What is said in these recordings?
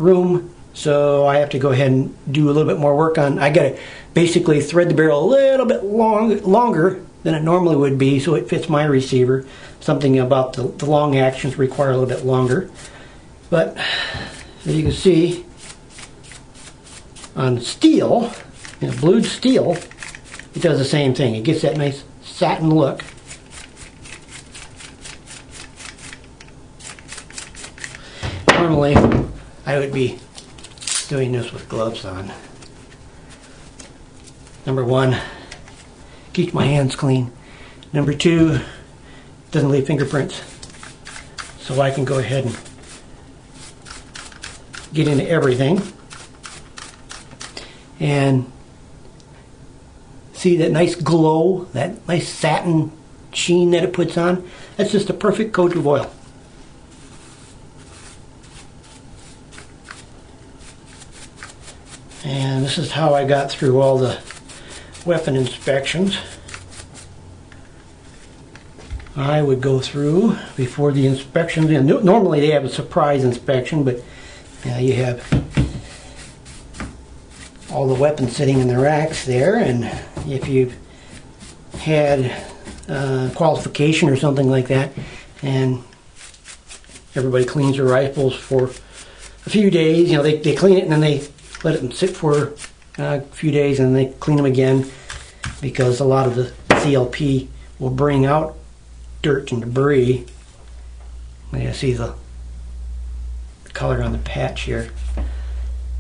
room, so I have to go ahead and do a little bit more work on. I got to basically thread the barrel a little bit longer than it normally would be, so it fits my receiver. Something about the long actions require a little bit longer. But as you can see, on steel, blued steel, it does the same thing. It gets that nice satin look. Normally, I would be doing this with gloves on. Number one, keeps my hands clean. Number two, doesn't leave fingerprints. So I can go ahead and get into everything. And see that nice glow, that nice satin sheen that it puts on? That's just a perfect coat of oil. And this is how I got through all the weapon inspections. I would go through before the inspections. Normally they have a surprise inspection, but you have all the weapons sitting in the racks there, and if you've had qualification or something like that, and everybody cleans their rifles for a few days, they clean it and then they let them sit for a few days and they clean them again, because a lot of the CLP will bring out dirt and debris. You see the color on the patch here.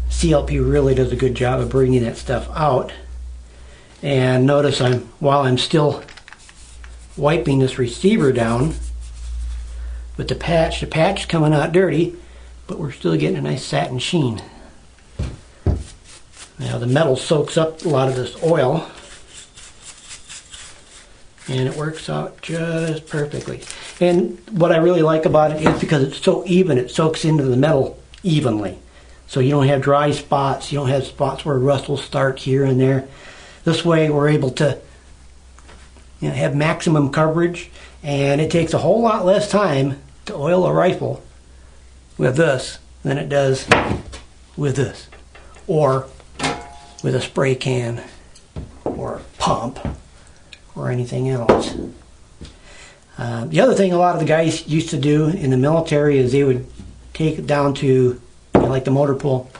CLP really does a good job of bringing that stuff out. And notice while I'm still wiping this receiver down with the patch is coming out dirty, but we're still getting a nice satin sheen. Now the metal soaks up a lot of this oil, and it works out just perfectly. And what I really like about it is because it's so even, it soaks into the metal evenly. So you don't have dry spots, you don't have spots where rust will start here and there. This way we're able to have maximum coverage, and it takes a whole lot less time to oil a rifle with this than it does with this, or with a spray can, or pump, or anything else. The other thing a lot of the guys used to do in the military is they would take it down to like the motor pool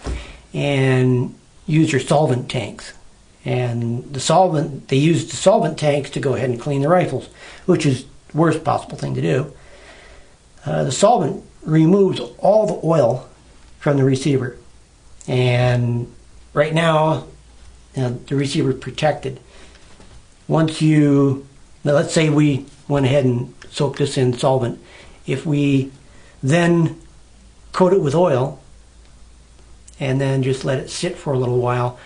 and use your solvent tanks. And they used the solvent tanks to go ahead and clean the rifles, which is the worst possible thing to do. The solvent removes all the oil from the receiver, and right now the receiver is protected. Once let's say we went ahead and soaked this in solvent, if we then coat it with oil and then just let it sit for a little while,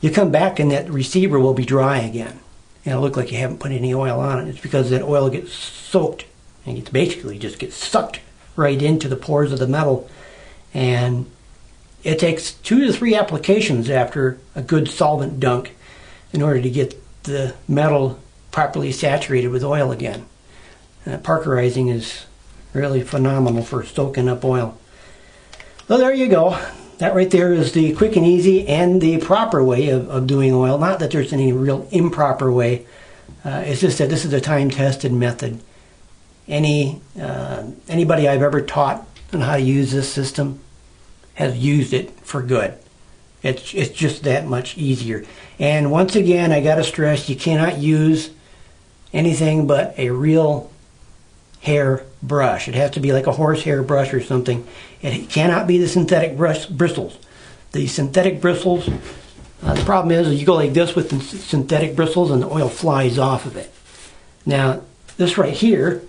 you come back and that receiver will be dry again. And it'll look like you haven't put any oil on it. It's because that oil gets soaked and it basically just gets sucked right into the pores of the metal. And it takes 2 to 3 applications after a good solvent dunk in order to get the metal properly saturated with oil again. Parkerizing is really phenomenal for soaking up oil. So there you go. That right there is the quick and easy and the proper way of doing oil. Not that there's any real improper way. It's just that this is a time-tested method. Anybody I've ever taught on how to use this system has used it for good. It's just that much easier. And once again, I got to stress, you cannot use anything but a real hair brush. It has to be like a horsehair brush or something. It cannot be the synthetic bristles. The synthetic bristles, the problem is you go like this with the synthetic bristles and the oil flies off of it. Now, this right here,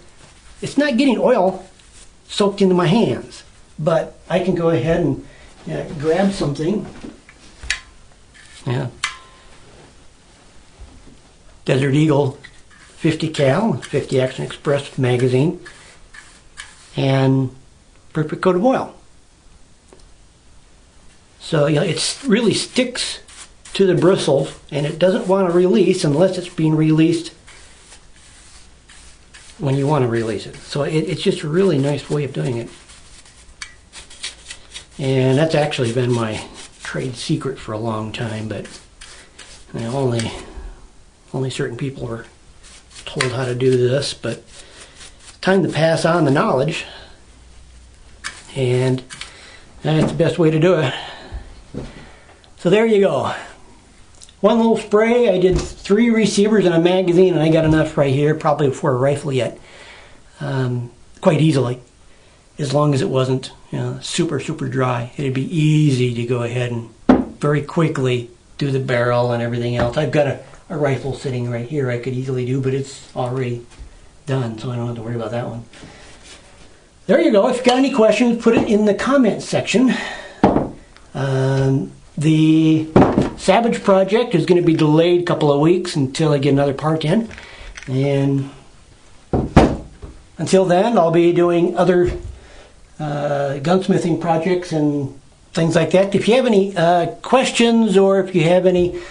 it's not getting oil soaked into my hands, but I can go ahead and grab something. Desert Eagle 50 cal, 50 Action Express magazine, and perfect coat of oil. So it really sticks to the bristles, and it doesn't want to release unless it's being released when you want to release it. So it's just a really nice way of doing it. And that's actually been my trade secret for a long time, but you know, only certain people were told how to do this, but it's time to pass on the knowledge, and that's the best way to do it. So there you go. One little spray. I did 3 receivers in a magazine, and I got enough right here, probably for a rifle yet, quite easily, as long as it wasn't, you know, super dry. It'd be easy to go ahead and very quickly do the barrel and everything else. I've got a rifle sitting right here I could easily do, but it's already done, so I don't have to worry about that one. There you go. If you've got any questions, put it in the comments section. The Savage project is going to be delayed a couple of weeks until I get another part in, and until then I'll be doing other gunsmithing projects and things like that. If you have any questions, or if you have any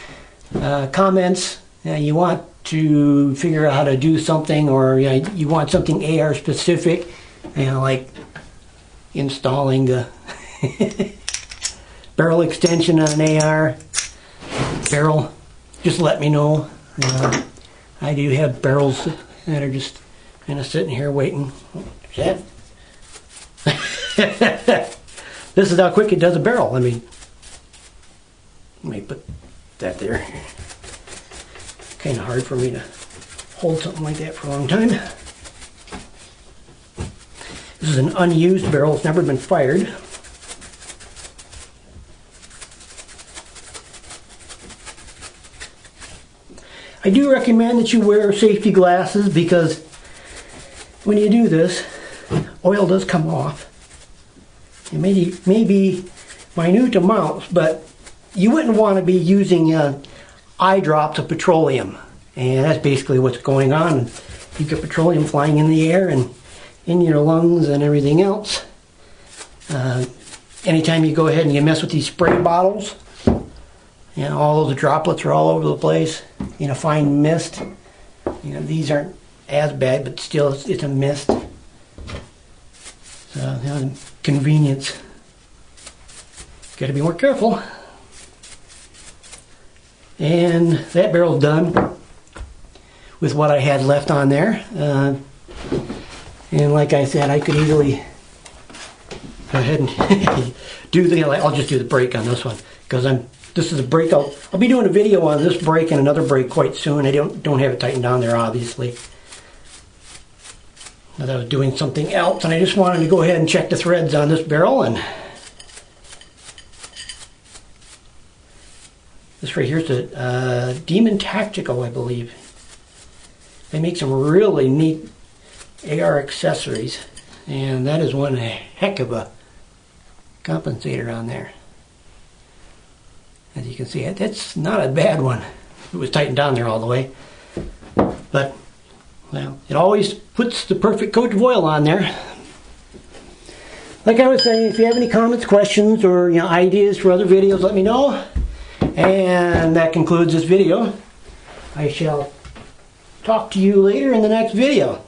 comments, you want to figure out how to do something, or you want something AR specific, like installing the barrel extension on an AR barrel, just let me know. I do have barrels that are just kind of sitting here waiting. This is how quick it does a barrel. Let me put that there. Kind of hard for me to hold something like that for a long time. This is an unused barrel. It's never been fired. I do recommend that you wear safety glasses, because when you do this, oil does come off. It may be minute amounts, but you wouldn't want to be using eye drops of petroleum, and that's basically what's going on. You get petroleum flying in the air and in your lungs and everything else. Anytime you go ahead and you mess with these spray bottles, all those droplets are all over the place in a fine mist. These aren't as bad, but still it's a mist. So convenience. Got to be more careful. And that barrel's done with what I had left on there. And like I said, I could easily go ahead and I'll just do the brake on this one, because this is a brake. I'll be doing a video on this brake and another brake quite soon. I don't have it tightened down there, obviously. But I was doing something else, and I just wanted to go ahead and check the threads on this barrel. And this right here is a Demon Tactical, I believe. They make some really neat AR accessories, and that is one heck of a compensator on there. As you can see, that's not a bad one. It was tightened down there all the way. But, well, it always puts the perfect coat of oil on there. Like I was saying, if you have any comments, questions, or ideas for other videos, let me know. And that concludes this video. I shall talk to you later in the next video.